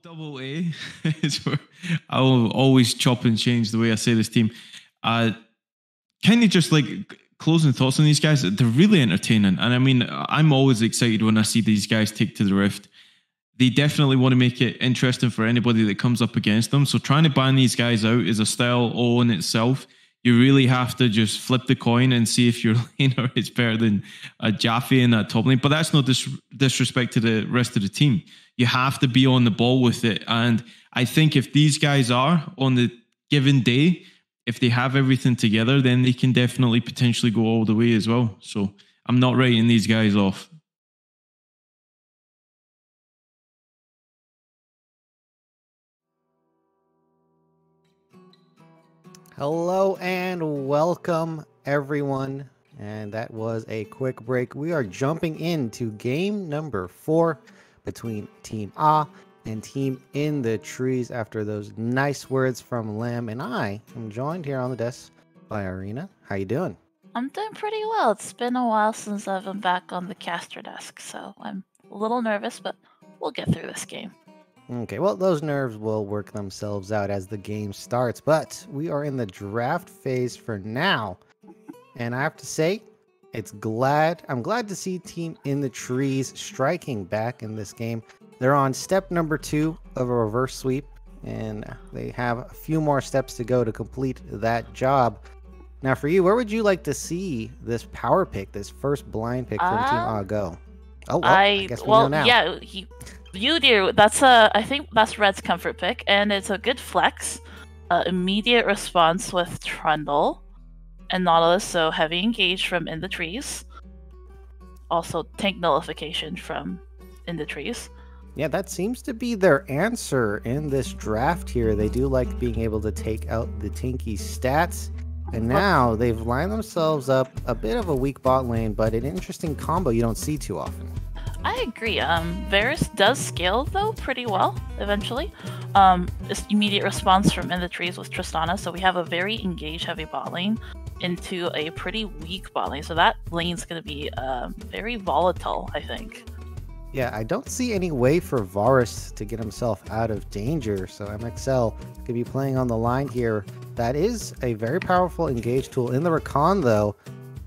Double A is where I will always chop and change the way I say this team. Kind of just like closing thoughts on these guys. They're really entertaining. And I mean, I'm always excited when I see these guys take to the Rift. They definitely want to make it interesting for anybody that comes up against them. So trying to ban these guys out is a style all in itself. You really have to just flip the coin and see if your laner is better than Jaffe in that top lane. But that's no disrespect to the rest of the team. You have to be on the ball with it. And I think if these guys are on the given day, if they have everything together, then they can definitely potentially go all the way as well. So I'm not writing these guys off. Hello and welcome, everyone. And that was a quick break. We are jumping into game number 4 between Team A and Team In the Trees after those nice words from Lamb. And I am joined here on the desk by Irina. How you doing? I'm doing pretty well. It's been a while since I've been back on the caster desk, so I'm a little nervous, but we'll get through this game. Okay, well, those nerves will work themselves out as the game starts, but we are in the draft phase for now. And I have to say, I'm glad to see Team In the Trees striking back in this game. They're on step number 2 of a reverse sweep, and they have a few more steps to go to complete that job. Now, for you, where would you like to see this power pick, this first blind pick from Team A go? Oh, well, I guess we know now. Yeah, you do. I think that's Red's comfort pick, and it's a good flex. Immediate response with Trundle and Nautilus, so heavy engage from In the Trees. Also, tank nullification from In the Trees. Yeah, that seems to be their answer in this draft here. They do like being able to take out the tanky stats. And now they've lined themselves up a bit of a weak bot lane, but an interesting combo you don't see too often. I agree. Varus does scale, though, pretty well, eventually. This immediate response from In the Trees with Tristana, so we have a very engage-heavy bot lane into a pretty weak bot lane, so that lane's going to be very volatile, I think. Yeah, I don't see any way for Varus to get himself out of danger, so MXL could be playing on the line here. That is a very powerful engage tool in the Rakan, though.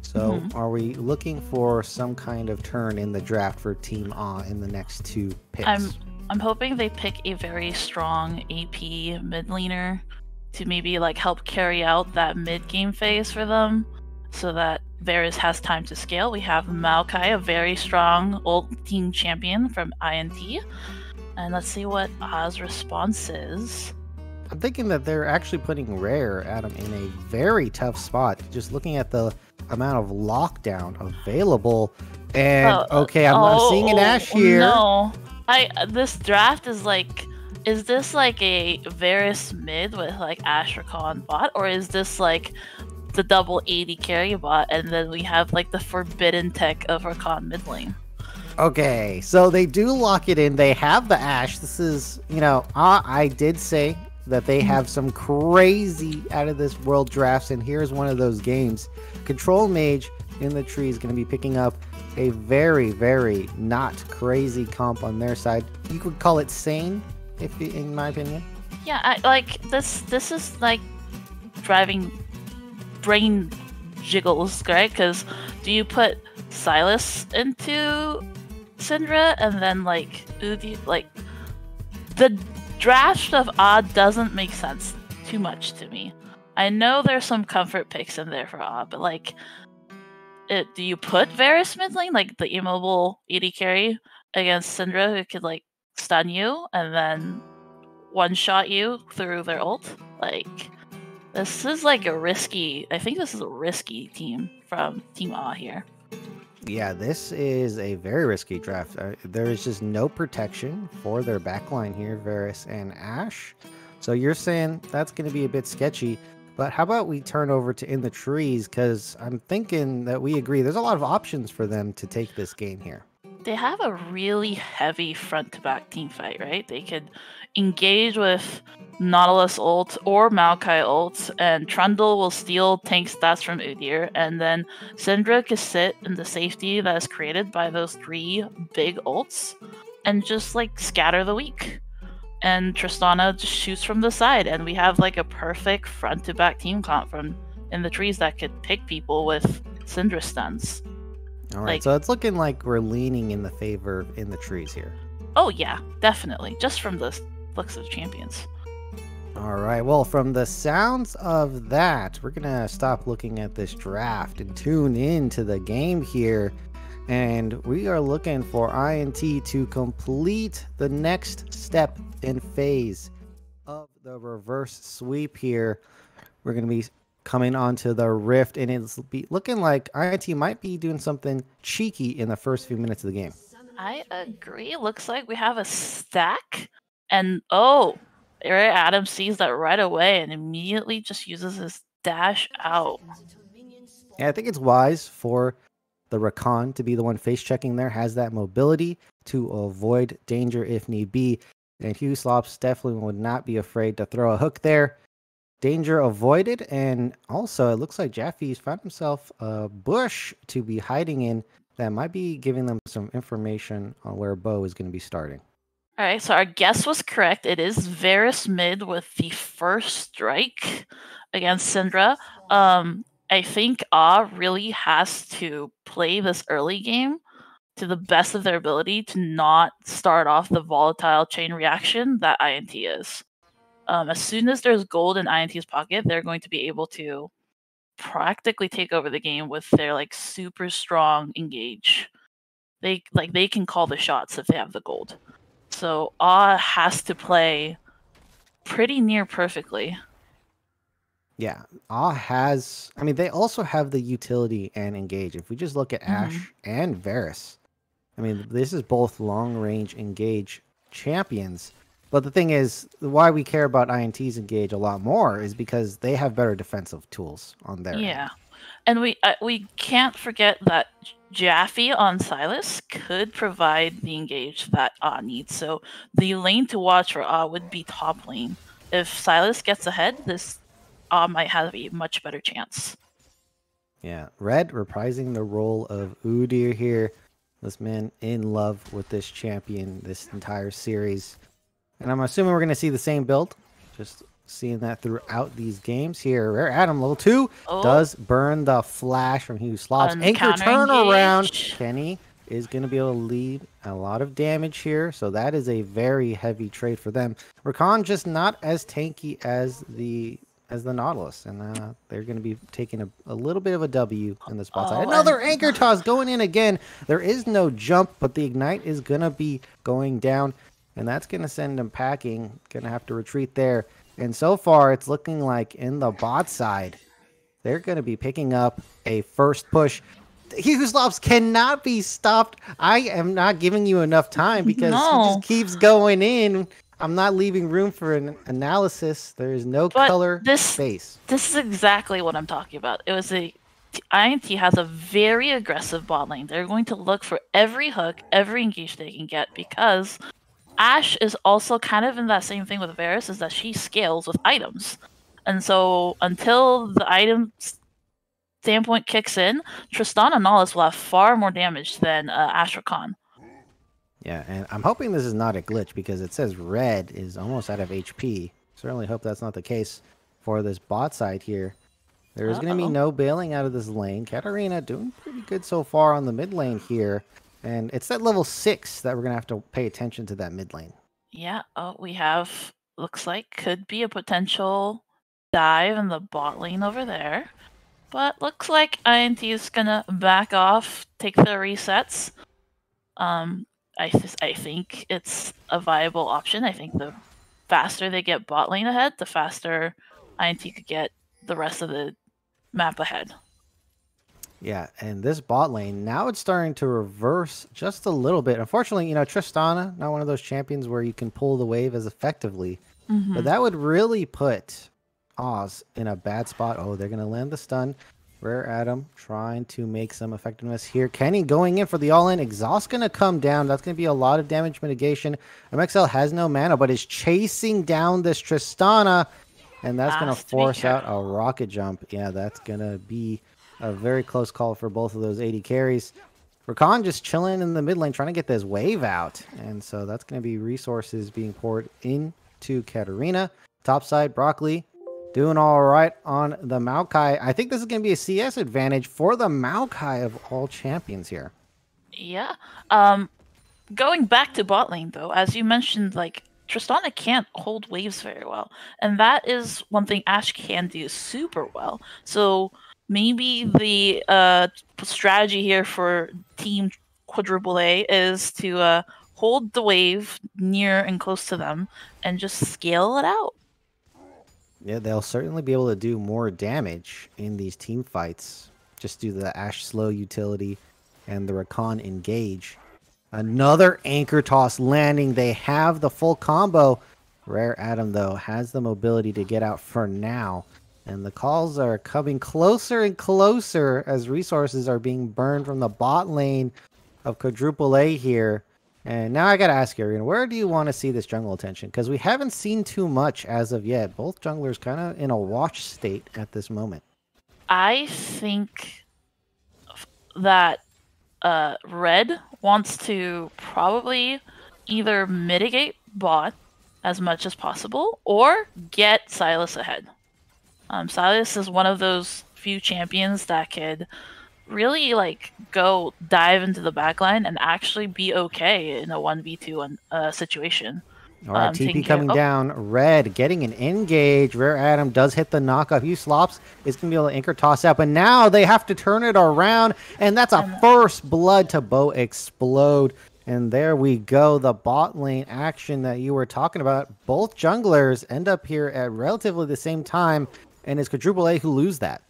So are we looking for some kind of turn in the draft for Team A in the next 2 picks? I'm hoping they pick a very strong AP mid laner to maybe like help carry out that mid game phase for them, so that Varus has time to scale. We have Maokai, a very strong old team champion from INT, and let's see what Ah's response is. I'm thinking that they're actually putting Rare, Adam, in a very tough spot. Just looking at the amount of lockdown available. And okay, I'm seeing an Ashe here. No, this draft is like, is this like a Varus mid with like Ashe Rakan bot, or is this like the double 80 carry bot, and then we have like the forbidden tech of Rakan mid lane? Okay, so they do lock it in. They have the Ashe. This is, you know, I did say that they have some crazy out of this world drafts, and here's one of those games. Control Mage in the tree is going to be picking up a very, very not crazy comp on their side. You could call it sane, if in my opinion. Yeah, like this is like driving brain jiggles, right? Because do you put Silas into Syndra and then like Udyr, like the draft of Odd doesn't make sense too much to me. I know there's some comfort picks in there for Odd, but like, do you put Varus mid lane, like the immobile 80 carry against Syndra, who could like stun you and then one shot you through their ult? Like, this is like a risky. I think this is a risky team from Team Ah here. Yeah, this is a very risky draft. There is just no protection for their backline here, Varus and Ashe. So you're saying that's going to be a bit sketchy. But how about we turn over to In the Trees? Because I'm thinking that we agree there's a lot of options for them to take this game here. They have a really heavy front-to-back team fight, right? They could engage with Nautilus ult or Maokai ult, and Trundle will steal tank stats from Udyr, and then Syndra can sit in the safety that is created by those 3 big ults and just like scatter the weak. And Tristana just shoots from the side, and we have like a perfect front-to-back team comp from In the Trees that could pick people with Syndra stuns. All right, so it's looking like we're leaning in the favor of In the Trees here. Oh yeah, definitely. Just from the looks of champions. All right, well, from the sounds of that, we're going to stop looking at this draft and tune into the game here. And we are looking for INT to complete the next step in phase of the reverse sweep here. We're going to be coming onto the Rift, and it's looking like INT might be doing something cheeky in the first few minutes of the game. I agree. Looks like we have a stack, and oh, Adam sees that right away and immediately just uses his dash out. Yeah, I think it's wise for the Rakan to be the one face checking there, has that mobility to avoid danger if need be. And Hugh definitely would not be afraid to throw a hook there. Danger avoided, and also it looks like Jaffe's found himself a bush to be hiding in that might be giving them some information on where Bo is going to be starting. All right, so our guess was correct. It is Varus mid with the first strike against Syndra. I think Ah really has to play this early game to the best of their ability to not start off the volatile chain reaction that INT is. As soon as there's gold in INT's pocket, they're going to be able to practically take over the game with their like super strong engage. They can call the shots if they have the gold. So Ah has to play pretty near perfectly. Yeah, Ah has... I mean, they also have the utility and engage. If we just look at Ashe and Varus, I mean, this is both long-range engage champions. But the thing is, why we care about INT's engage a lot more is because they have better defensive tools on their end. And we can't forget that Jaffe on Silas could provide the engage that Ah needs. So the lane to watch for Ah would be top lane. If Silas gets ahead, this Ah might have a much better chance. Yeah, Red reprising the role of Udyr here. This man in love with this champion this entire series. And I'm assuming we're going to see the same build. Just seeing that throughout these games here. Rare Adam, level 2, does burn the flash from Hugh Slops. Anchor turnaround. Can he is going to be able to lead a lot of damage here. So that is a very heavy trade for them. Rakan just not as tanky as the Nautilus, and they're going to be taking a little bit of a W in the spot side. Another anchor toss going in again. There is no jump, but the ignite is going to be going down, and that's going to send them packing. Going to have to retreat there. And so far, it's looking like in the bot side, they're going to be picking up a first push. Hughes cannot be stopped. I am not giving you enough time because he just keeps going in. I'm not leaving room for an analysis. There is no color space. This is exactly what I'm talking about. It was INT has a very aggressive bot lane. They're going to look for every hook, every engage they can get, because Ashe is also kind of in that same thing with Varus, is that she scales with items. And so until the item standpoint kicks in, Tristana and Nautilus will have far more damage than Ashe Rakan. Yeah, and I'm hoping this is not a glitch because it says red is almost out of HP. Certainly hope that's not the case for this bot side here. There is going to be no bailing out of this lane. Katarina doing pretty good so far on the mid lane here. And it's that level 6 that we're going to have to pay attention to that mid lane. Yeah, we have, looks like, could be a potential dive in the bot lane over there. But looks like INT is going to back off, take the resets. I think it's a viable option. I think the faster they get bot lane ahead, the faster INT could get the rest of the map ahead. Yeah, and this bot lane, now it's starting to reverse just a little bit. Unfortunately, Tristana, not one of those champions where you can pull the wave as effectively. But that would really put Oz in a bad spot. Oh, they're going to land the stun. Rare Adam trying to make some effectiveness here. Kenny going in for the all-in. Exhaust going to come down. That's going to be a lot of damage mitigation. MXL has no mana, but is chasing down this Tristana. And that's going to force out a rocket jump. Yeah, that's going to be a very close call for both of those 80 carries. Rakan just chilling in the mid lane, trying to get this wave out. And so that's going to be resources being poured into Katarina. Top side, Broccoli doing all right on the Maokai. I think this is going to be a CS advantage for the Maokai of all champions here. Yeah. Going back to bot lane, though, as you mentioned, like, Tristana can't hold waves very well. And that is one thing Ashe can do super well. So maybe the strategy here for Team AAA is to hold the wave near and close to them and just scale it out. Yeah, they'll certainly be able to do more damage in these team fights just due to the Ashe slow utility and the Rakan engage. Another anchor toss landing. They have the full combo. Rare Adam, though, has the mobility to get out for now. And the calls are coming closer and closer as resources are being burned from the bot lane of AAA here. And now I got to ask you, where do you want to see this jungle attention? Because we haven't seen too much as of yet. Both junglers kind of in a watch state at this moment. I think that Red wants to probably either mitigate bot as much as possible or get Silas ahead. Silas is one of those few champions that could really go dive into the backline and actually be okay in a 1v2 situation. All right, TP coming down. Red getting an engage. Rare Adam does hit the knockoff. Slops is going to be able to anchor toss out, but now they have to turn it around, and that's a first blood to bow explode. And there we go, the bot lane action that you were talking about. Both junglers end up here at relatively the same time, and it's AAA who lose that.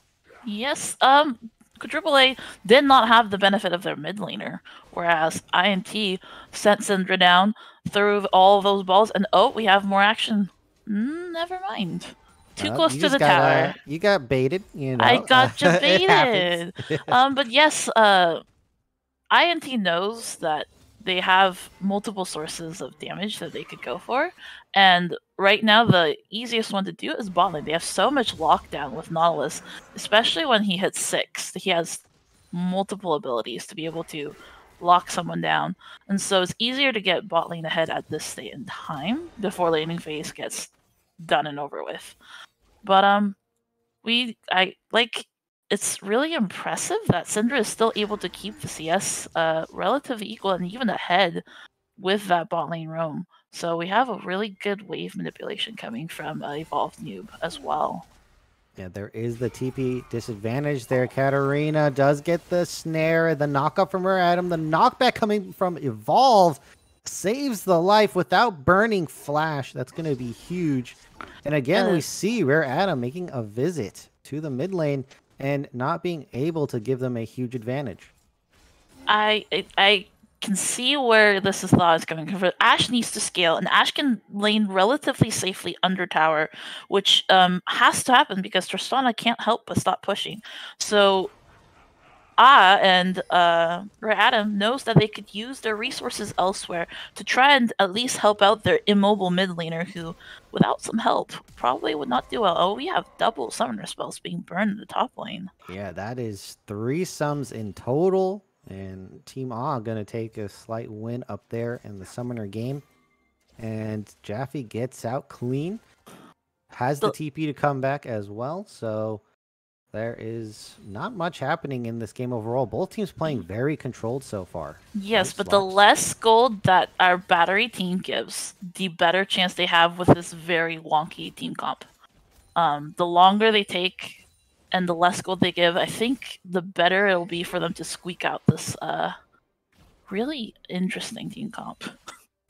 Yes, AAA did not have the benefit of their mid laner, whereas INT sent Syndra down, threw all of those balls, and we have more action. Never mind. Too close to the tower. You got baited, I got you baited. But yes, INT knows that they have multiple sources of damage that they could go for, and right now the easiest one to do is bot lane. They have so much lockdown with Nautilus, especially when he hits 6. He has multiple abilities to be able to lock someone down, and so it's easier to get bot lane ahead at this state in time before laning phase gets done and over with. But it's really impressive that Syndra is still able to keep the CS relatively equal and even ahead with that bot lane roam. So we have a really good wave manipulation coming from Evolved Noob as well. Yeah, there is the TP disadvantage there. Katarina does get the snare, the knockup from her Adam. The knockback coming from Evolve saves the life without burning Flash. That's going to be huge. And again, we see Rare Adam making a visit to the mid lane and not being able to give them a huge advantage. I can see where this thought is coming from. Ashe needs to scale, and Ashe can lane relatively safely under tower, which has to happen because Tristana can't help but stop pushing. So and Rare Adam knows that they could use their resources elsewhere to try and at least help out their immobile mid laner who, without some help, probably would not do well. Oh, we have double summoner spells being burned in the top lane. Yeah, that is 3 sums in total. And Team A going to take a slight win up there in the summoner game. And Jaffe gets out clean. Has the TP to come back as well. So there is not much happening in this game overall. Both teams playing very controlled so far. Yes, but the less gold that our battery team gives, the better chance they have with this very wonky team comp. The longer they take and the less gold they give, I think the better it'll be for them to squeak out this really interesting team comp.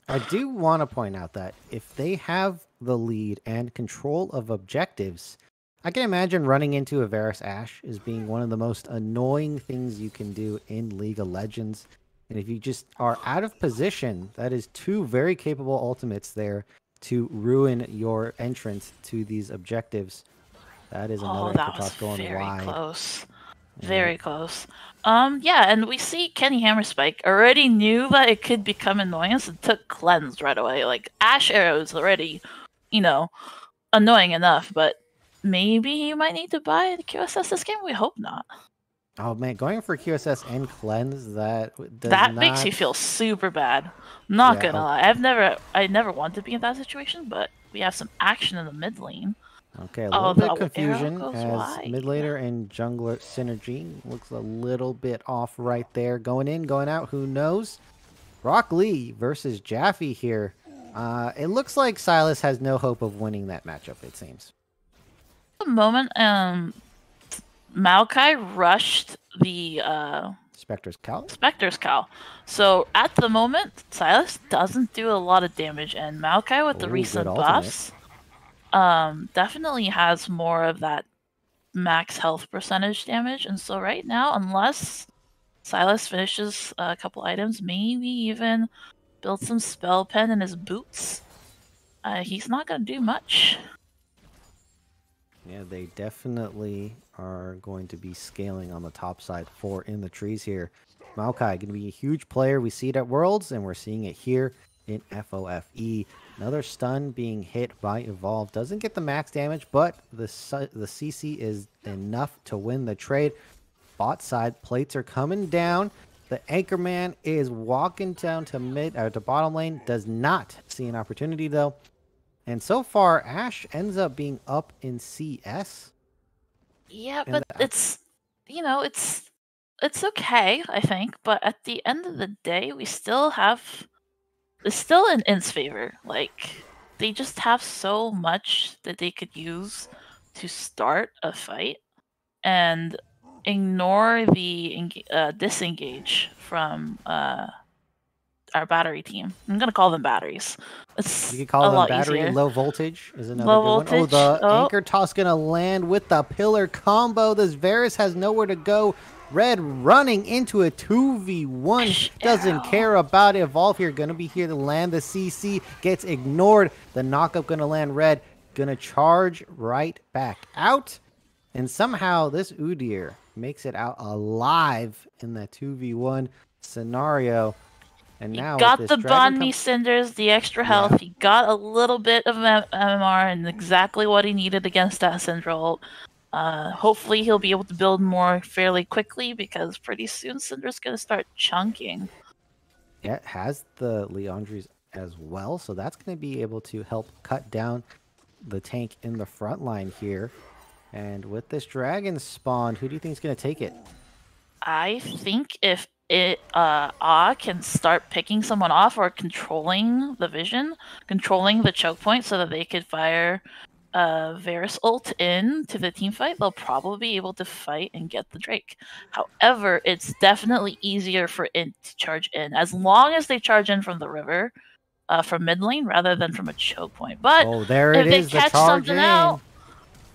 I do want to point out that if they have the lead and control of objectives, I can imagine running into a Varus Ashe as being one of the most annoying things you can do in League of Legends. And if you just are out of position, that is 2 very capable ultimates there to ruin your entrance to these objectives. That is another toss going very wide. Close. Very close. Yeah, and we see Kenny Hammerspike already knew that it could become annoyance and took cleanse right away. Like Ashe arrows already, annoying enough, but maybe he might need to buy the QSS this game. We hope not. Oh man, going for QSS and cleanse that makes you feel super bad. Not gonna lie, I never wanted to be in that situation, but we have some action in the mid lane. Okay, a little bit of confusion as mid laner and jungler synergy looks a little bit off right there. Going in, going out, who knows? Rock Lee versus Jaffe here. It looks like Silas has no hope of winning that matchup, it seems. At the moment, Maokai rushed the Spectre's Cowl. So at the moment, Silas doesn't do a lot of damage, and Maokai with the recent buffs definitely has more of that max health percentage damage. And so right now, unless Silas finishes a couple items, maybe even build some spell pen in his boots, he's not going to do much. Yeah, they definitely are going to be scaling on the top side for in the trees here. Maokai going to be a huge player. We see it at Worlds, and we're seeing it here in FOFE. Another stun being hit by Evolve. Doesn't get the max damage, but the CC is enough to win the trade. Bot side plates are coming down. The Anchorman is walking down to bottom lane. Does not see an opportunity though. And so far, Ashe ends up being up in CS. Yeah, but it's okay, I think. But at the end of the day, we still have. It's still in INT's favor. Like, they just have so much that they could use to start a fight and ignore the disengage from our battery team. I'm gonna call them batteries. You could call them battery. Easier. Low voltage is another good one. Oh, the anchor toss gonna land with the pillar combo. This Varus has nowhere to go. Red running into a 2v1. Doesn't care about it. Evolve here. Gonna be here to land. The CC gets ignored. The knockup gonna land Red. Gonna charge right back out. And somehow this Udyr makes it out alive in that 2v1 scenario. And now he got the Bonnie Cinders, the extra health. Yeah. He got a little bit of MMR and exactly what he needed against that Syndra. Hopefully he'll be able to build more fairly quickly because pretty soon Syndra's going to start chunking. Yeah, it has the Leandries as well, so that's going to be able to help cut down the tank in the front line here. And with this dragon spawned, who do you think is going to take it? I think if can start picking someone off or controlling the vision, controlling the choke point so that they could fire Varus ult in to the team fight, they'll probably be able to fight and get the Drake. However, it's definitely easier for INT to charge in, as long as they charge in from the river, from mid lane rather than from a choke point. But Oh, there if it they is, the catch charge something in. out,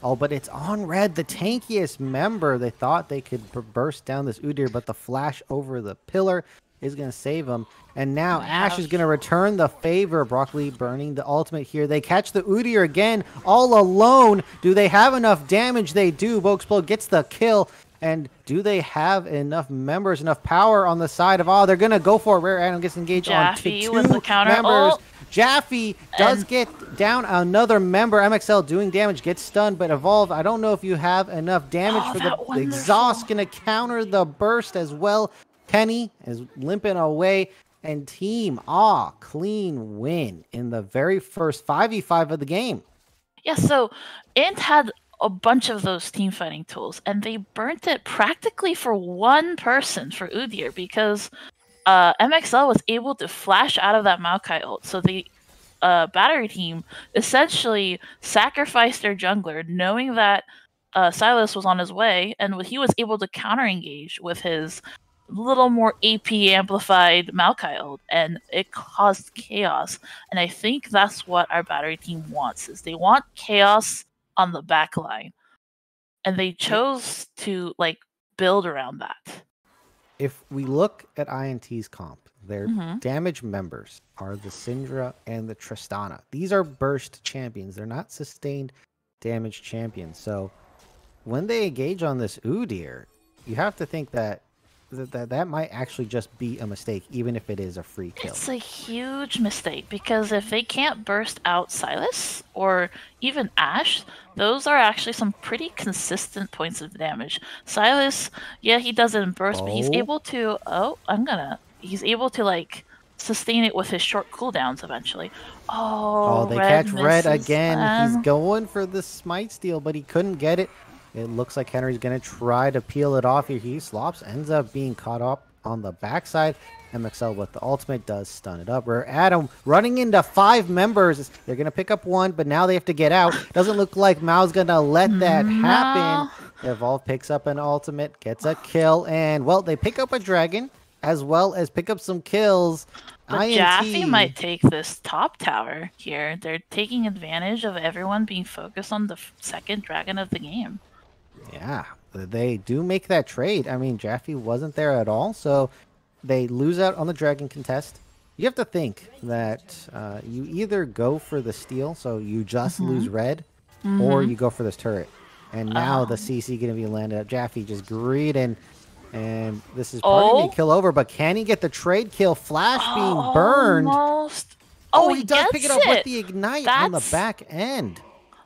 Oh, but it's on red, the tankiest member. They thought they could burst down this Udyr, but the flash over the pillar is going to save him. And now Ashe is going to return the favor. Broccoli burning the ultimate here. They catch the Udyr again, all alone. Do they have enough damage? They do. Boexplode gets the kill. And do they have enough members, enough power on the side of... Oh, they're going to go for it. Rare Adam gets engaged on two with the counter members. ult. Jaffe does get down another member. MXL doing damage, gets stunned, but Evolve, I don't know if you have enough damage for the exhaust. Going to counter the burst as well. Kenny is limping away. And team, clean win in the very first 5v5 of the game. Yeah, so INT had a bunch of those team fighting tools, and they burnt it practically for one person, for Udyr, because MXL was able to flash out of that Maokai ult. So the battery team essentially sacrificed their jungler, knowing that Silas was on his way, and he was able to counter engage with his little more AP amplified Maokai ult, and it caused chaos. And I think that's what our battery team wants, is they want chaos on the back line. And they chose to build around that. If we look at INT's comp, their damage members are the Syndra and the Tristana. These are burst champions. They're not sustained damage champions. So when they engage on this Udyr, you have to think that that might actually just be a mistake, even if it is a free kill. It's a huge mistake, because if they can't burst out Silas or even Ashe, those are actually some pretty consistent points of damage. Silas, yeah, he doesn't burst, but he's able to... He's able to, sustain it with his short cooldowns eventually. Oh, they catch Red again. He's going for the smite steal, but he couldn't get it. It looks like Henry's going to try to peel it off here. He slops, ends up being caught up on the backside. MXL with the ultimate does stun it up. Rare Adam running into 5 members. They're going to pick up one, but now they have to get out. Doesn't look like Mao's going to let that happen. Evolve picks up an ultimate, gets a kill, and, well, they pick up a dragon as well as pick up some kills. But Jaffe might take this top tower here. They're taking advantage of everyone being focused on the second dragon of the game. Yeah, they do make that trade. I mean, Jaffe wasn't there at all, so they lose out on the dragon contest. You have to think that you either go for the steal, so you just lose red, or you go for this turret. And now the CC going to be landed up. Jaffe just greeting, and this is probably a kill over, but can he get the trade kill? Flash being burned. Almost. He does pick it up with the ignite on the back end.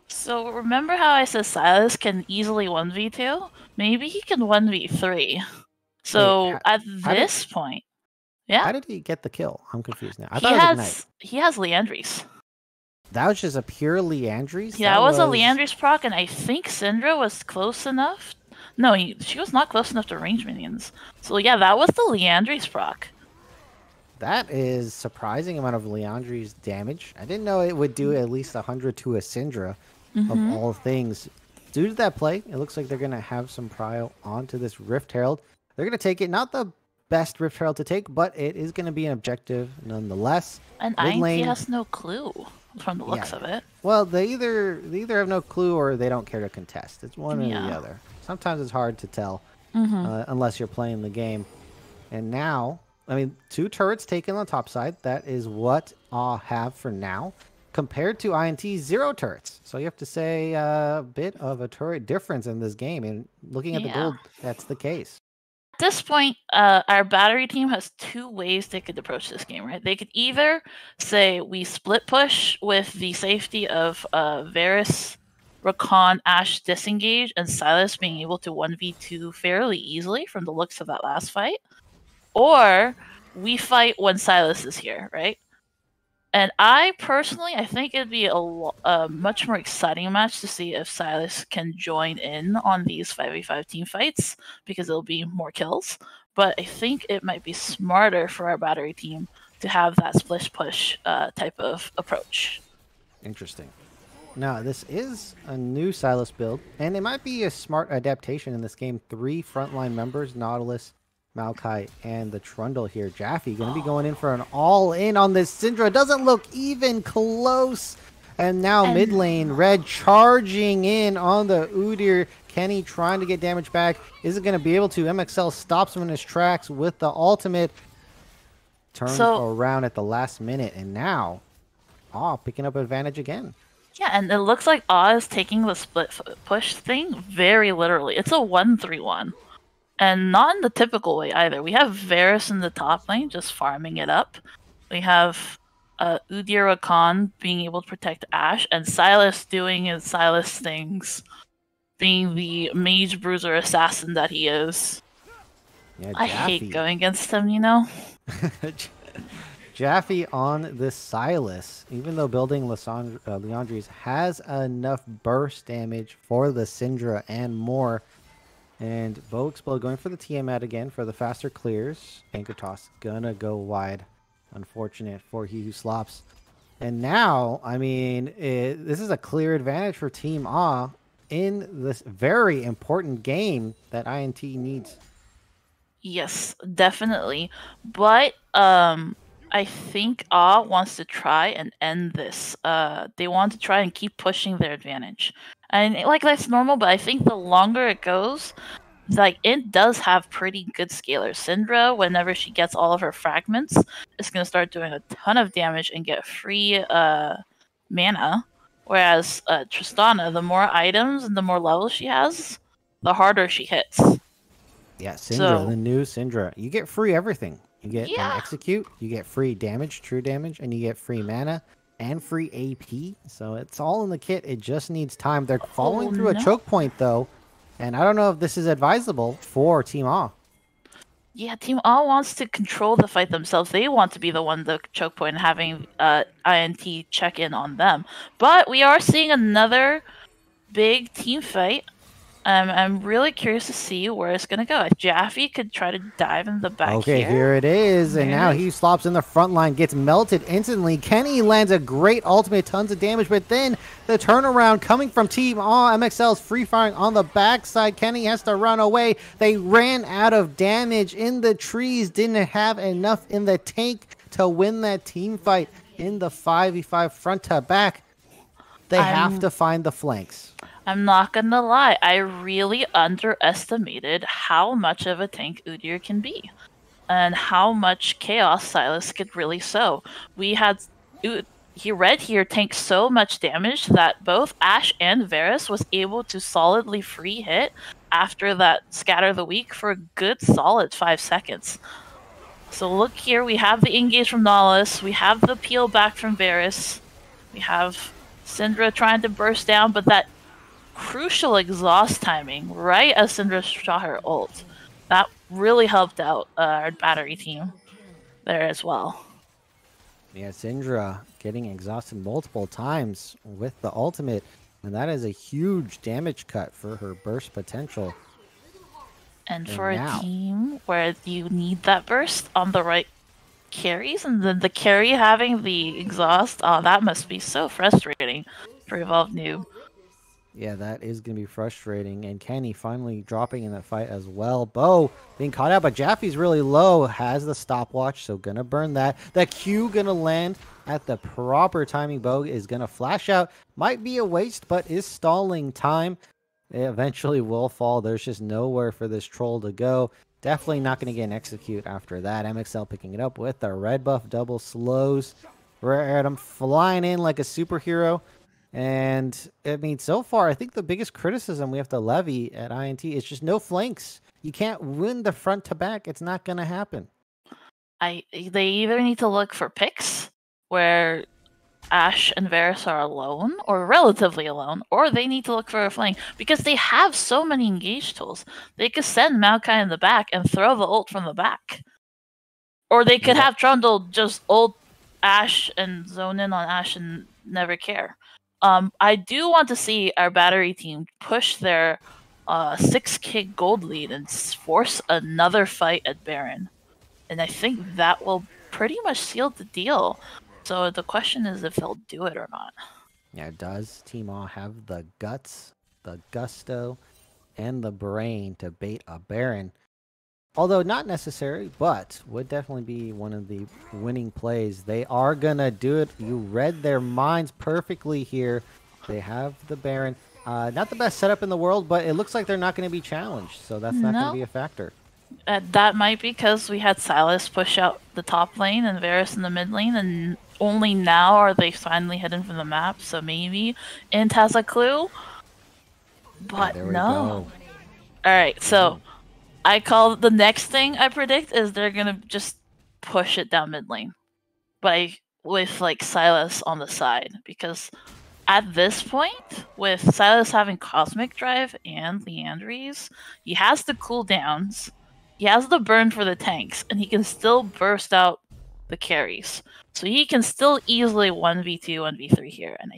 So remember how I said Silas can easily 1v2? Maybe he can 1v3. So at this point, yeah. How did he get the kill? I'm confused now. I thought it was ignite. He has Leandries. That was just a pure Leandries? Yeah, that was a Leandries proc, and I think Syndra was close enough. No, she was not close enough to range minions. So yeah, that was the Leandries proc. That is surprising amount of Leandry's damage. I didn't know it would do at least 100 to a Syndra, of all things. Due to that play, it looks like they're going to have some prio onto this Rift Herald. They're going to take it. Not the best Rift Herald to take, but it is going to be an objective nonetheless. And INT has no clue from the looks of it. Well, they either have no clue or they don't care to contest. It's one or the other. Sometimes it's hard to tell unless you're playing the game. And now... I mean, 2 turrets taken on the top side. That is what I have for now. Compared to INT, 0 turrets. So you have to say a bit of a turret difference in this game. And looking at the gold, that's the case. At this point, our battery team has 2 ways they could approach this game, right? They could either say we split push with the safety of Varus, Rakan, Ashe disengage, and Silas being able to 1v2 fairly easily from the looks of that last fight. Or we fight when Silas is here, right? And I personally, I think it'd be a much more exciting match to see if Silas can join in on these 5v5 team fights, because it'll be more kills. But I think it might be smarter for our battery team to have that splish push type of approach. Interesting. Now, this is a new Silas build, and it might be a smart adaptation in this game. 3 frontline members, Nautilus, Maokai, and the Trundle here. Jaffe going to be going in for an all-in on this Syndra. Doesn't look even close. And now mid lane, Red charging in on the Udyr. Kenny trying to get damage back. Isn't going to be able to. MXL stops him in his tracks with the ultimate. Turns around at the last minute, and now, picking up advantage again. Yeah, and it looks like is taking the split push thing very literally. It's a 1-3-1. And not in the typical way either. We have Varus in the top lane just farming it up. We have Udyr Rakan being able to protect Ashe, and Silas doing his Silas things, being the mage bruiser assassin that he is. Yeah, I hate going against him, you know? Jaffe on the Silas, even though building Leandri's has enough burst damage for the Syndra and more. And Bow Explode going for the Tiamat again for the faster clears. Anchor Toss gonna go wide. Unfortunate for he who slops. And now, I mean, this is a clear advantage for Team A in this very important game that INT needs. Yes, definitely. But I think wants to try and end this. They want to try and keep pushing their advantage. And like that's normal, but I think the longer it goes, like INT does have pretty good scalers. Syndra, whenever she gets all of her fragments, is gonna start doing a ton of damage and get free mana. Whereas Tristana, the more items and the more levels she has, the harder she hits. Yeah, Syndra, the new Syndra. You get free everything. You get an execute, you get free damage, true damage, and you get free mana and free AP. So it's all in the kit. It just needs time. They're following through a choke point, though. And I don't know if this is advisable for Team A. Yeah, Team A wants to control the fight themselves. They want to be the one, the choke point, and having INT check in on them. But we are seeing another big team fight. I'm really curious to see where it's going to go. If Jaffe could try to dive in the back here it is. And now he slops in the front line, gets melted instantly. Kenny lands a great ultimate, tons of damage, but then the turnaround coming from Team A. MXL's free firing on the backside. Kenny has to run away. They ran out of damage in the trees, didn't have enough in the tank to win that team fight in the 5v5 front to back. They have to find the flanks. I'm not gonna lie, I really underestimated how much of a tank Udyr can be, and how much chaos Silas could really sow. We had Red here tank so much damage that both Ashe and Varus was able to solidly free hit after that Scatter the Weak for a good solid 5 seconds. So look here, we have the engage from Nautilus, we have the peel back from Varus, we have Syndra trying to burst down, but that crucial exhaust timing right as Syndra shot her ult, that really helped out our battery team there as well. Yeah, Syndra getting exhausted multiple times with the ultimate, and that is a huge damage cut for her burst potential. And for a team where you need that burst on the right carries, and then the carry having the exhaust, that must be so frustrating for Evolved Noob. Yeah, that is going to be frustrating. And Kenny finally dropping in that fight as well. Bo being caught out, but Jaffe's really low. Has the stopwatch, so going to burn that. The Q going to land at the proper timing. Bo is going to flash out. Might be a waste, but is stalling time. It eventually will fall. There's just nowhere for this troll to go. Definitely not going to get an execute after that. MXL picking it up with the red buff double slows. Rare Adam flying in like a superhero. And, I mean, so far, I think the biggest criticism we have to levy at INT is just no flanks. You can't win the front to back. It's not going to happen. They either need to look for picks where Ashe and Varus are alone, or relatively alone, or they need to look for a flank, because they have so many engage tools. They could send Maokai in the back and throw the ult from the back. Or they could have Trundle just ult Ash and zone in on Ash and never care. I do want to see our battery team push their 6k gold lead and force another fight at Baron. And I think that will pretty much seal the deal. So the question is if they'll do it or not. Yeah, does Team A have the guts, the gusto, and the brain to bait a Baron? Although not necessary, but would definitely be one of the winning plays. They are going to do it. You read their minds perfectly here. They have the Baron. Not the best setup in the world, but it looks like they're not going to be challenged. So that's not going to be a factor. That might be because we had Silas push out the top lane and Varus in the mid lane, and only now are they finally hidden from the map. So maybe INT has a clue. But no. Alright, so I call the next thing I predict is they're gonna just push it down mid lane, with like Silas on the side, because at this point, with Silas having Cosmic Drive and Leandries, he has the cooldowns, he has the burn for the tanks, and he can still burst out the carries. So he can still easily 1v2, 1v3 here, and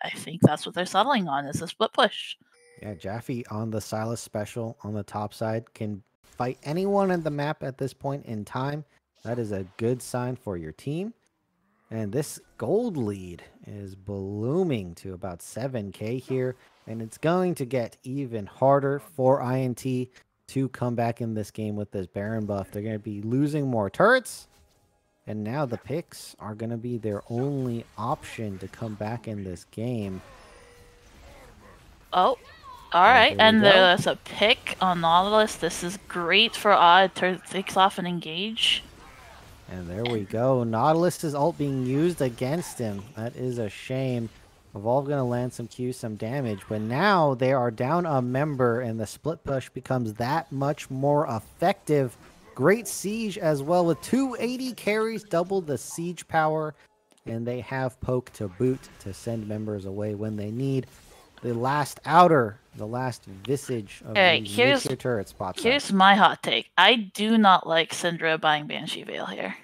I think that's what they're settling on, is a split push. Yeah, Jaffe on the Silas special on the top side can fight anyone in the map at this point in time. That is a good sign for your team. And this gold lead is blooming to about 7k here. And it's going to get even harder for INT to come back in this game with this Baron buff. They're going to be losing more turrets. And now the picks are going to be their only option to come back in this game. Oh. Alright, and there's a pick on Nautilus. This is great for Odd. Takes off and engage. And there we go. Nautilus' ult being used against him. That is a shame. Evolve going to land some Q, some damage. But now they are down a member, and the split push becomes that much more effective. Great siege as well, with 280 carries, double the siege power. And they have poke to boot to send members away when they need. The last outer, the last visage of the nuclear turret spots. Here's my hot take. I do not like Syndra buying Banshee Veil here.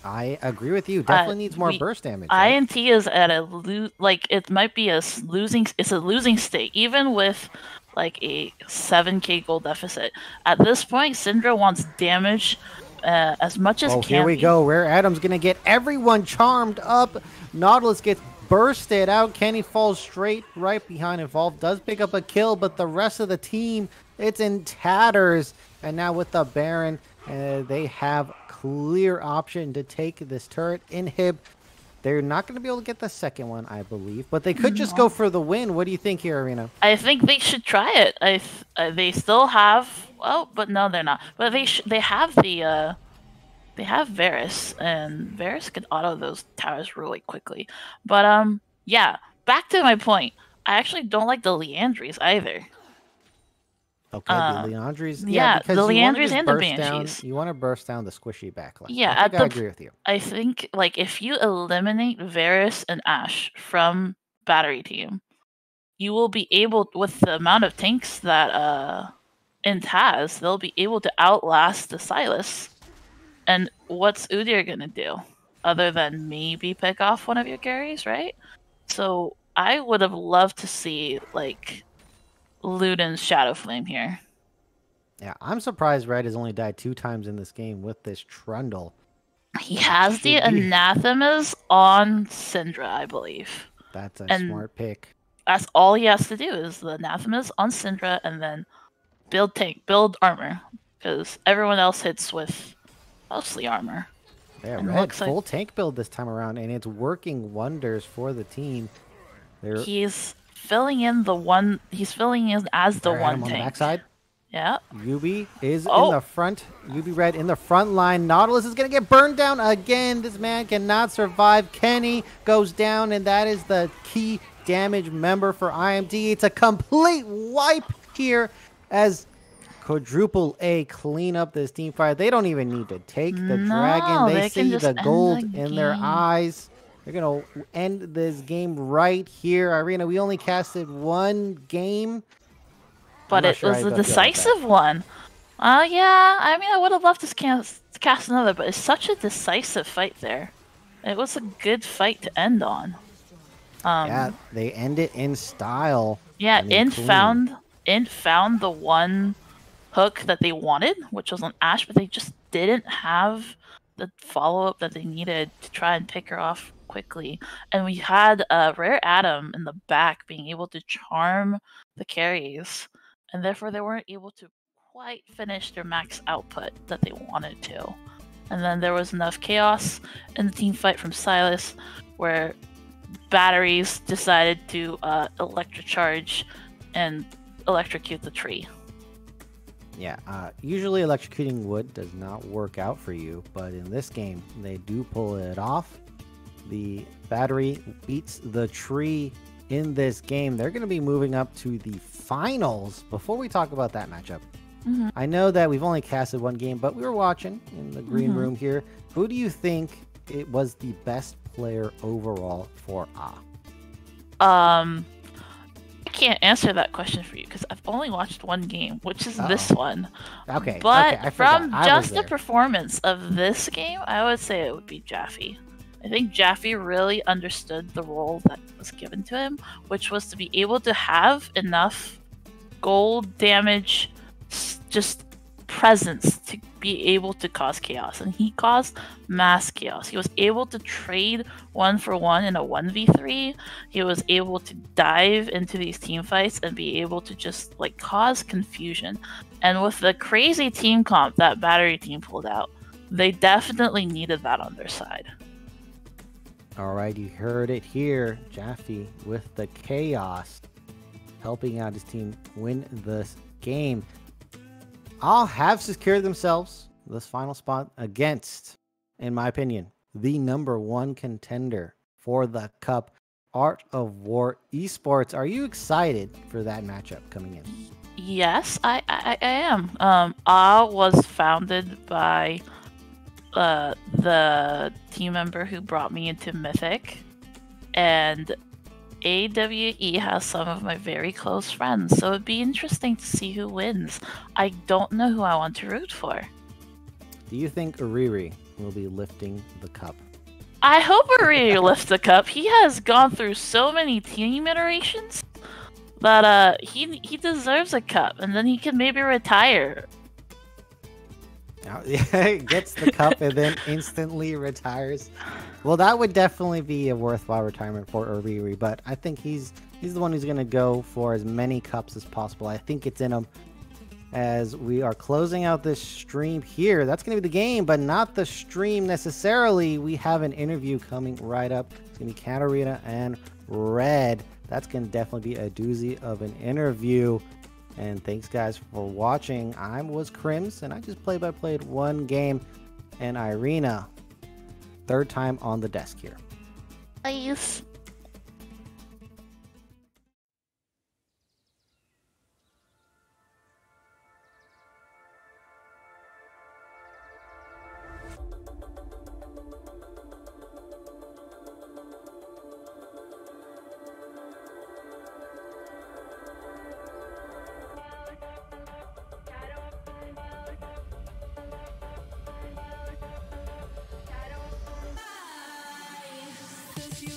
I agree with you. Definitely needs more burst damage. Right? INT is at a it might be a losing. It's a losing state, even with like a 7k gold deficit. At this point, Syndra wants damage as much as can. Here we go. Rare Adam's gonna get everyone charmed up. Nautilus gets bursted out. Kenny falls straight right behind. Evolve does pick up a kill, but the rest of the team, it's in tatters. And now with the Baron, they have clear option to take this turret. Inhib, they're not going to be able to get the second one, I believe, but they could just go for the win. What do you think here, Arena? I think they should try it. They still have, but no, they're not. But they have the they have Varus, and Varus can auto those towers really quickly. But yeah, back to my point. I actually don't like the Leandries either. Okay, the Leandries. Yeah, because the Leandries and the Banshees. You want to burst down the squishy backline. Yeah, I agree with you. I think like if you eliminate Varus and Ashe from battery team, you will be able, with the amount of tanks that INT has, they'll be able to outlast the Silas. And what's Udyr gonna do, other than maybe pick off one of your carries, right? So I would have loved to see like Luden's Shadow Flame here. Yeah, I'm surprised Red has only died 2 times in this game with this Trundle. He has the Anathemas on Syndra, I believe. That's a smart pick. That's all he has to do is the Anathemas on Syndra, and then build armor, because everyone else hits with mostly armor. Yeah, Red full tank build this time around, and it's working wonders for the team. He's filling in the one. He's filling in as the one tank. On the backside. Yeah. Yubi is in the front. Yubi Red in the front line. Nautilus is going to get burned down again. This man cannot survive. Kenny goes down, and that is the key damage member for INT. It's a complete wipe here as quadruple A clean up this team fight. They don't even need to take the dragon. They see the gold in their eyes. They're going to end this game right here. Irina, we only casted 1 game. But it was a decisive one. Yeah, I mean, I would have loved to cast another, but it's such a decisive fight there. It was a good fight to end on. Yeah, they end it in style. Yeah, I mean, Int clean. found the one hook that they wanted, which was on Ash, but they just didn't have the follow up that they needed to try and pick her off quickly. And we had Rare Adam in the back being able to charm the carries, and therefore they weren't able to quite finish their max output that they wanted to. And then there was enough chaos in the team fight from Silas where batteries decided to electrocharge and electrocute the tree. Yeah, usually electrocuting wood does not work out for you, but in this game, they do pull it off. The battery beats the tree in this game. They're going to be moving up to the finals. Before we talk about that matchup, I know that we've only casted one game, but we were watching in the green room here. Who do you think it was the best player overall for I can't answer that question for you because I've only watched one game, which is this one. Okay. But okay, from just the performance of this game, I would say it would be Jaffe. I think Jaffe really understood the role that was given to him, which was to be able to have enough gold damage, just presence to be able to cause chaos. And he caused mass chaos. He was able to trade 1-for-1 in a 1v3. He was able to dive into these team fights and be able to just like cause confusion. And with the crazy team comp that Battery team pulled out, they definitely needed that on their side. All right, you heard it here. Jaffe with the chaos, helping out his team win this game. All have secured themselves this final spot against, in my opinion, the #1 contender for the Cup, Art of War Esports. Are you excited for that matchup coming in? Yes, I am. A was founded by the team member who brought me into Mythic, and AWE has some of my very close friends, so it'd be interesting to see who wins. I don't know who I want to root for. Do you think Uriri will be lifting the cup? I hope Uriri lifts the cup. He has gone through so many team iterations that he deserves a cup, and then he can maybe retire. Yeah, gets the cup and then instantly retires. Well, that would definitely be a worthwhile retirement for Uriri, but I think he's the one who's going to go for as many cups as possible. I think it's in him. As we are closing out this stream here, that's going to be the game, but not the stream necessarily. We have an interview coming right up. It's going to be Katarina and Red. That's going to definitely be a doozy of an interview. And thanks, guys, for watching. I was Crims, and I just play-by-played one game. And Irina, third time on the desk here. Nice. Cause you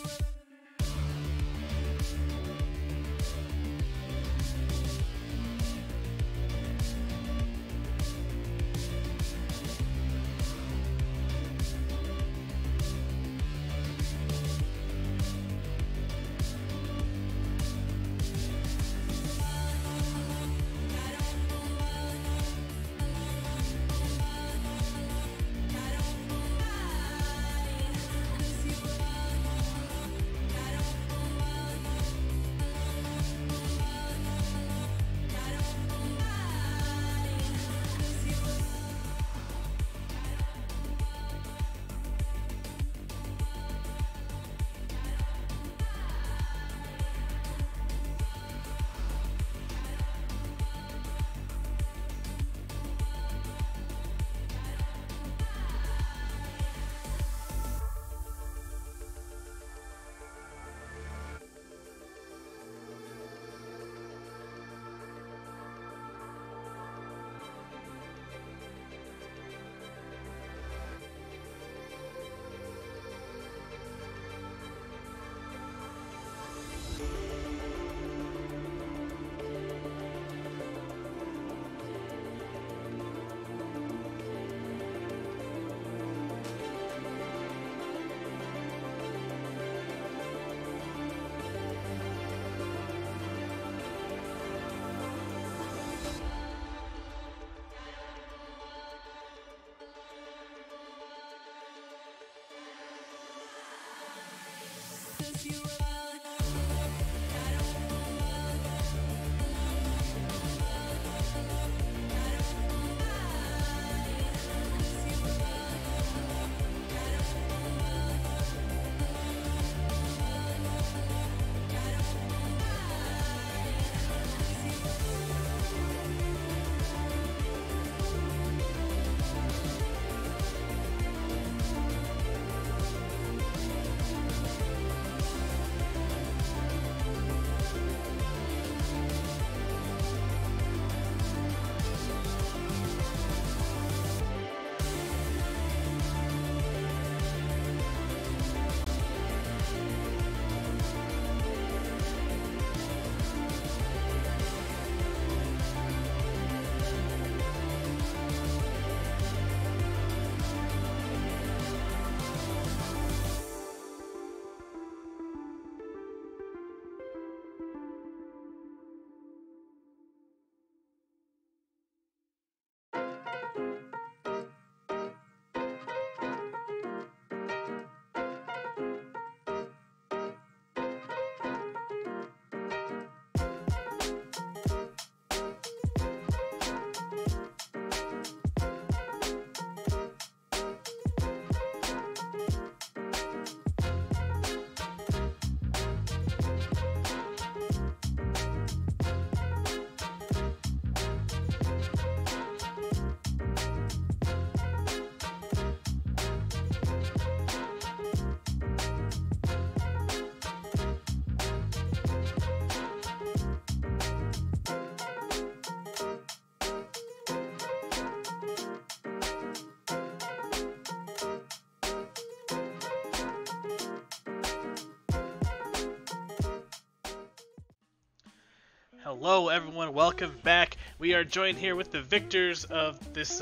Hello everyone, welcome back. We are joined here with the victors of this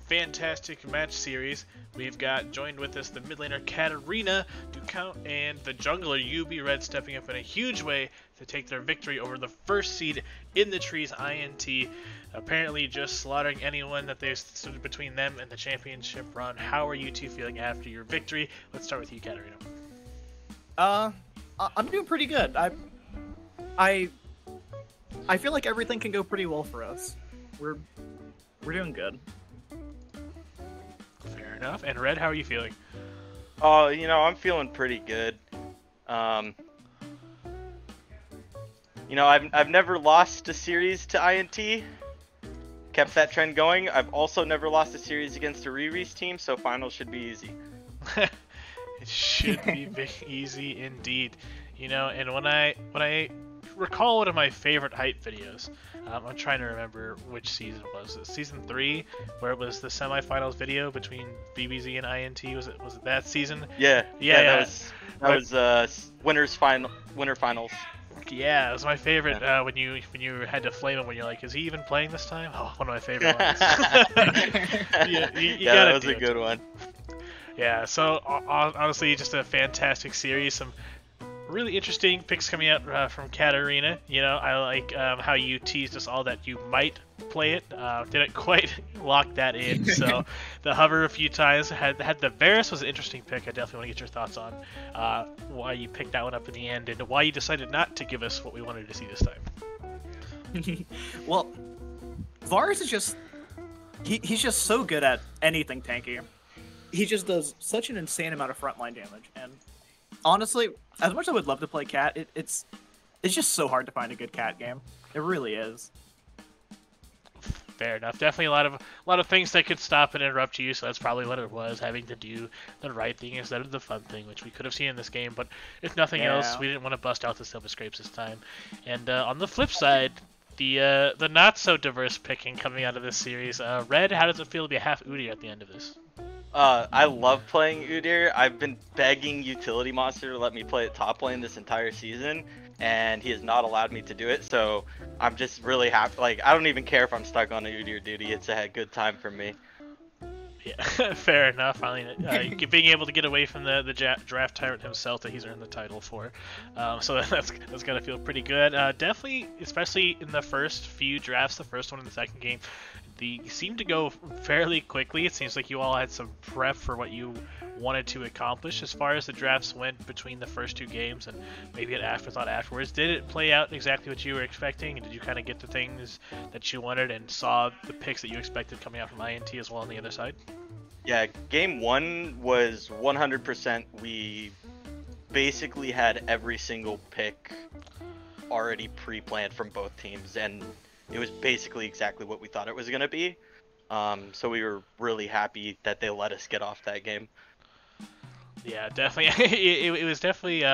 fantastic match series. We've got joined with us the mid laner Katarina and the jungler UB Red stepping up in a huge way to take their victory over the first seed in the trees, INT. Apparently just slaughtering anyone that they stood between them and the championship run. How are you two feeling after your victory? Let's start with you, Katarina. I'm doing pretty good. I feel like everything can go pretty well for us. We're doing good. Fair enough. And Red, how are you feeling? Oh, I'm feeling pretty good. I've never lost a series to INT. Kept that trend going. I've also never lost a series against a Riri's team, so finals should be easy. It should be easy indeed. And when I recall one of my favorite hype videos, I'm trying to remember which season it was. Season 3, where it was the semifinals video between BBZ and INT. Was it that season? Yeah. That was winter finals. Yeah, it was my favorite. When you had to flame him when you're like, is he even playing this time? Oh, one of my favorite ones. Yeah, that was a good one. Yeah, so honestly, just a fantastic series. Some really interesting picks coming out from Katarina. I like how you teased us all that you might play it. Didn't quite lock that in, so the hover a few times. Had the Varus was an interesting pick. I definitely want to get your thoughts on why you picked that one up in the end and why you decided not to give us what we wanted to see this time. Well, Varus is just he's just so good at anything tanky. He just does such an insane amount of frontline damage, and honestly, as much as I would love to play Cat, it's just so hard to find a good Cat game. It really is. Fair enough. Definitely a lot of things that could stop and interrupt you, so that's probably what it was, having to do the right thing instead of the fun thing, which we could have seen in this game, but if nothing else, we didn't want to bust out the Silver Scrapes this time. And on the flip side, the not so diverse picking coming out of this series. Red, how does it feel to be a half Udyr at the end of this? I love playing Udyr. I've been begging Utility Monster to let me play at top lane this entire season, and he has not allowed me to do it, so I'm just really happy. Like, I don't even care if I'm stuck on a Udyr duty. It's a good time for me. Yeah, fair enough. Finally, being able to get away from the draft tyrant himself that he's earned the title for, so that's gonna feel pretty good. Definitely, especially in the first few drafts, the first one and the second game, they seemed to go fairly quickly. It seems like you all had some prep for what you wanted to accomplish as far as the drafts went between the first two games and maybe an afterthought afterwards. Did it play out exactly what you were expecting? And did you kind of get the things that you wanted and saw the picks that you expected coming out from INT as well on the other side? Yeah, game 1 was 100%. We basically had every single pick already pre-planned from both teams, and it was basically exactly what we thought it was going to be. So we were really happy that they let us get off that game. Yeah, definitely. it was definitely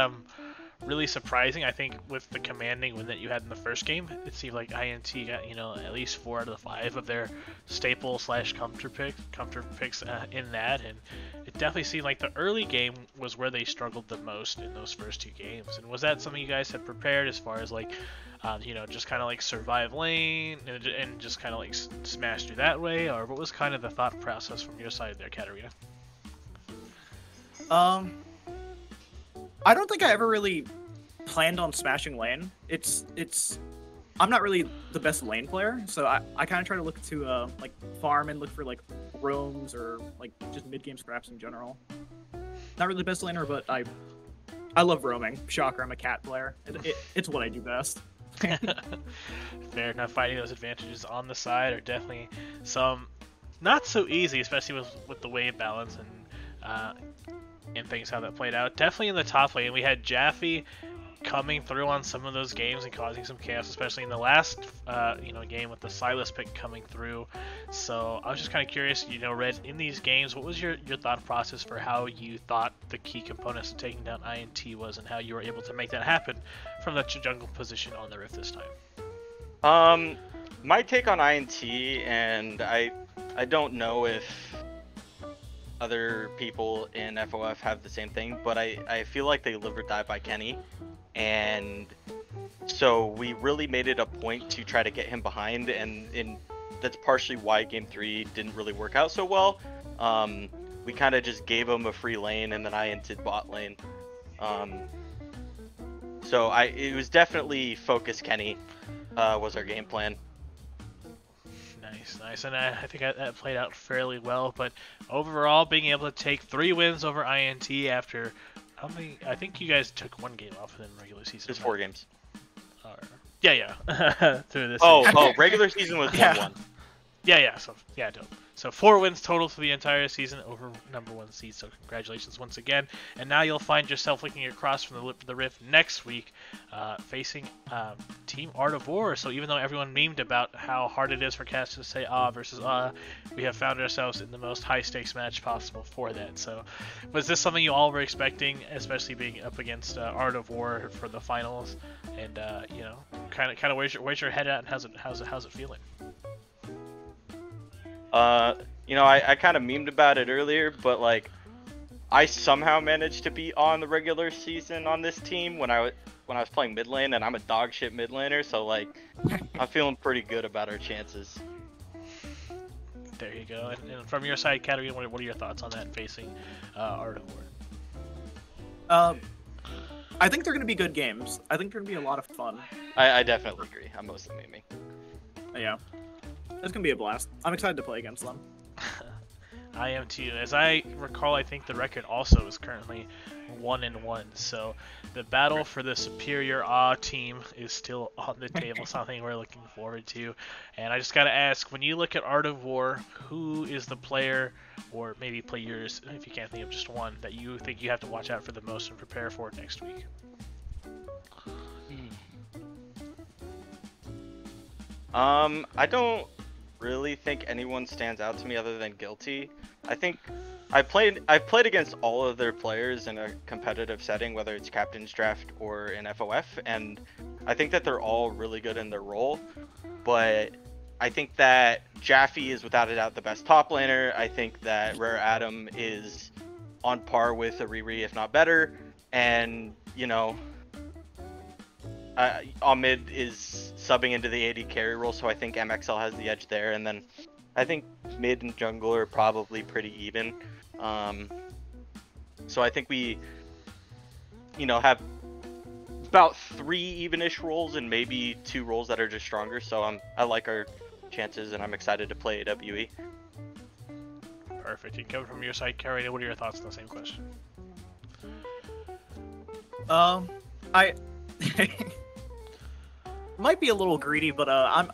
really surprising. I think with the commanding win that you had in the first game, it seemed like INT got at least 4 out of the 5 of their staple / comfort picks in that, and it definitely seemed like the early game was where they struggled the most in those first 2 games. And was that something you guys had prepared as far as like just kind of like survive lane and just kind of like smash through that way, or what was kind of the thought process from your side there, Katarina? I don't think I ever really planned on smashing lane. I'm not really the best lane player, so I kind of try to look to like farm and look for like roams or like just mid game scraps in general. Not really the best laner, but I love roaming. Shocker, I'm a Cat player. It's what I do best. Fair enough. Finding those advantages on the side are definitely some not so easy, especially with the wave balance and things how that played out. Definitely in the top lane, we had Jaffe coming through on some of those games and causing some chaos, especially in the last game with the Silas pick coming through. So I was just kind of curious, Red, in these games, what was your thought process for how you thought the key components of taking down INT was, and how you were able to make that happen from the jungle position on the Rift this time? My take on INT, and I don't know if other people in FOF have the same thing, but I feel like they live or die by Kenny, and So we really made it a point to try to get him behind, and that's partially why Game 3 didn't really work out so well. We kind of just gave him a free lane, and then I inted bot lane. So it was definitely focus Kenny was our game plan. Nice, and I think that played out fairly well. But overall, being able to take 3 wins over INT after how many? I think you guys took 1 game off in regular season. There's 4 games. Yeah. Through this. Regular season was 1-1. Yeah. So dope. So 4 wins total for the entire season over #1 seed. So congratulations once again. And now you'll find yourself looking across from the Rift next week, facing Team Art of War. So even though everyone memed about how hard it is for cast to say versus we have found ourselves in the most high stakes match possible for that. So was this something you all were expecting, especially being up against Art of War for the finals? And kind of where's your head at, and how's it feeling? I kind of memed about it earlier, but like, I somehow managed to be on the regular season on this team when I was playing mid lane, and I'm a dog shit mid laner, so like, I'm feeling pretty good about our chances. There you go. And from your side, Katarina, what are your thoughts on that facing Art of War? I think they're going to be good games. I think they're going to be a lot of fun. I definitely agree. I'm mostly memeing. Yeah. It's going to be a blast. I'm excited to play against them. I am too. As I recall, I think the record also is currently 1-1. So the battle for the superior team is still on the table, something we're looking forward to. And I just got to ask, when you look at Art of War, who is the player, or maybe players, if you can't think of just one, that you think you have to watch out for the most and prepare for next week? I don't really think anyone stands out to me other than Guilty. I think I've played against all of their players in a competitive setting, whether it's Captain's Draft or in FOF, and I think that they're all really good in their role. But I think that Jaffe is without a doubt the best top laner. I think that Rare Atom is on par with a Riri, if not better. And Ahmed is subbing into the AD carry role, so I think MXL has the edge there. And then I think mid and jungle are probably pretty even. So I think we, have about 3 even-ish roles and maybe 2 roles that are just stronger. So I like our chances, and I'm excited to play AWE. Perfect. And coming from your side, Carrie, what are your thoughts on the same question? I might be a little greedy, but I'm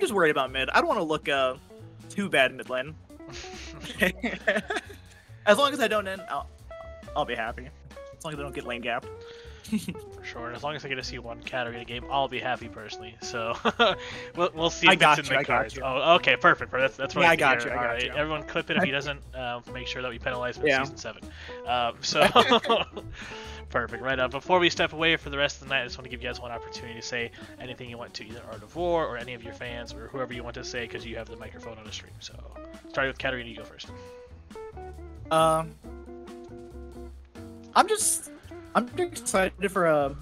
just worried about mid. I don't want to look too bad mid lane. As long as I don't end, I'll be happy. As long as I don't get lane gapped. For sure. As long as I get to see one Katarina game, I'll be happy personally. So we'll see if I got it's in you, the I got cards. you. Oh, okay, perfect. That's what Yeah, I got you. All right, everyone clip it if he doesn't. Make sure that we penalize him in season 7. So perfect. Right. Before we step away for the rest of the night, I just want to give you guys one opportunity to say anything you want to either Art of War or any of your fans or whoever you want to say, because you have the microphone on the stream. So starting with Katarina, you go first. I'm just excited for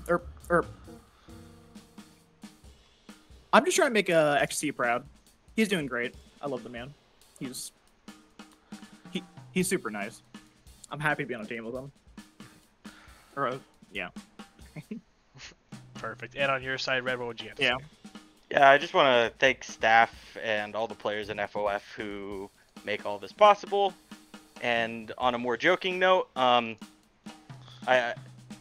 I'm just trying to make XC proud. He's doing great. I love the man. He's super nice. I'm happy to be on a team with him. Yeah. Perfect. And on your side, Red, what would you have to Yeah. say? Yeah, I just want to thank staff and all the players in FOF who make all this possible. And on a more joking note,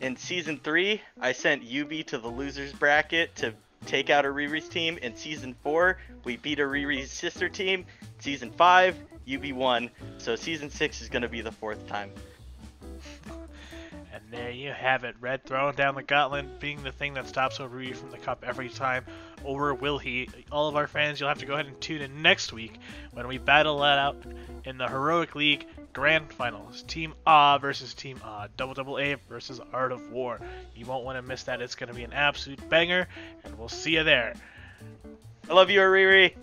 in season 3, I sent Yubi to the losers bracket to take out a Riri's team. In season 4, we beat a Riri's sister team. Season 5, Yubi won. So season 6 is going to be the 4th time. And there you have it. Red throwing down the gauntlet, being the thing that stops Riri from the cup every time. Or will he? All of our fans, you'll have to go ahead and tune in next week when we battle that out in the Heroic League Grand Finals. Team versus Team AAA versus Art of War. You won't want to miss that. It's going to be an absolute banger, and we'll see you there. I love you, Riri.